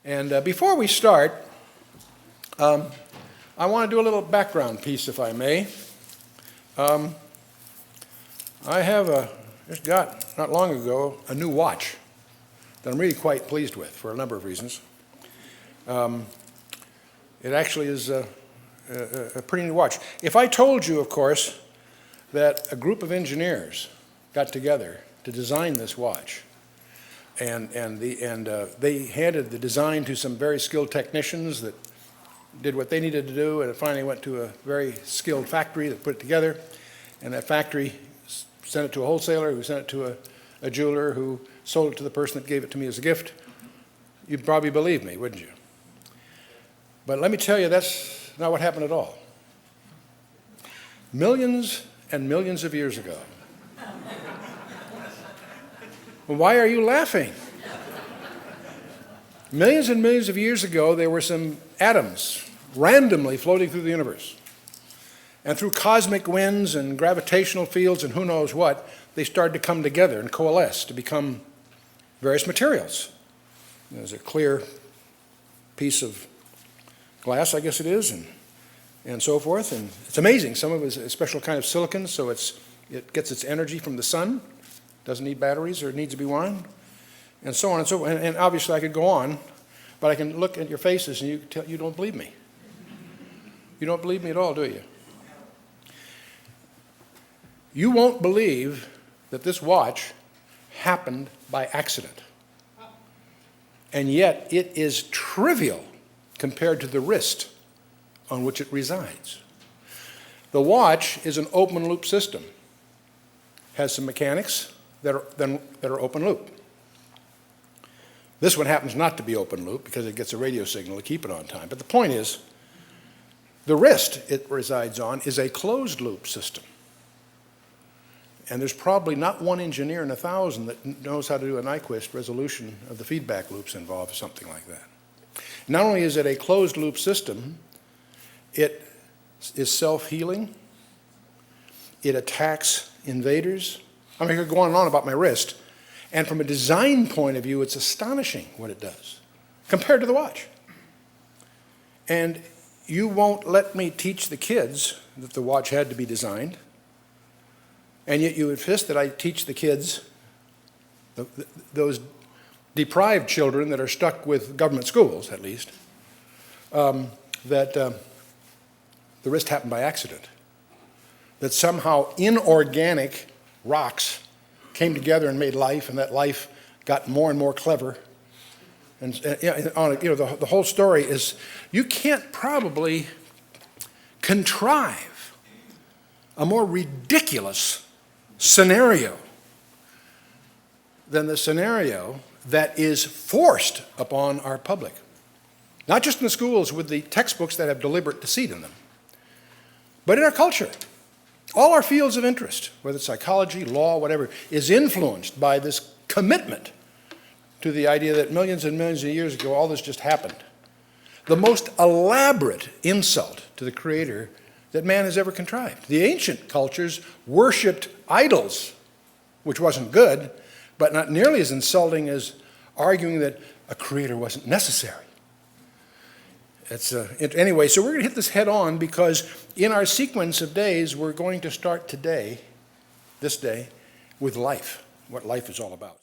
And before we start, I want to do a little background piece, if I may. I have just got, not long ago, a new watch that I'm really quite pleased with for a number of reasons. It actually is a pretty new watch. If I told you, of course, that a group of engineers got together to design this watch, and they handed the design to some very skilled technicians that did what they needed to do, and it finally went to a very skilled factory that put it together, and that factory sent it to a wholesaler who sent it to a jeweler who sold it to the person that gave it to me as a gift. You'd probably believe me, wouldn't you? But let me tell you, that's not what happened at all. Millions and millions of years ago. Why are you laughing? Millions and millions of years ago, there were some atoms randomly floating through the universe. And through cosmic winds and gravitational fields and who knows what, they started to come together and coalesce to become various materials. There's a clear piece of glass, I guess it is, and so forth. And it's amazing. Some of it is a special kind of silicon, so it gets its energy from the sun. Doesn't need batteries or it needs to be wound, and so on and so forth. And obviously I could go on, but I can look at your faces and you don't believe me. You don't believe me at all, do you? You won't believe that this watch happened by accident. And yet it is trivial compared to the wrist on which it resides. The watch is an open loop system. Has some mechanics that are open loop. This one happens not to be open loop because it gets a radio signal to keep it on time. But the point is, the wrist it resides on is a closed loop system. And there's probably not one engineer in 1,000 that knows how to do a Nyquist resolution of the feedback loops involved or something like that. Not only is it a closed loop system, it is self-healing. It attacks invaders. I mean, I could go on and on about my wrist. And from a design point of view, it's astonishing what it does compared to the watch. And you won't let me teach the kids that the watch had to be designed. And yet you insist that I teach the kids, those deprived children that are stuck with government schools, at least, that the wrist happened by accident. That somehow inorganic rocks came together and made life, and that life got more and more clever. And the whole story is, you can't probably contrive a more ridiculous scenario than the scenario that is forced upon our public. Not just in the schools with the textbooks that have deliberate deceit in them, but in our culture. All our fields of interest, whether it's psychology, law, whatever, is influenced by this commitment to the idea that millions and millions of years ago, all this just happened. The most elaborate insult to the Creator that man has ever contrived. The ancient cultures worshipped idols, which wasn't good, but not nearly as insulting as arguing that a creator wasn't necessary. Anyway, so we're going to hit this head on because in our sequence of days, we're going to start today, this day, with life, what life is all about.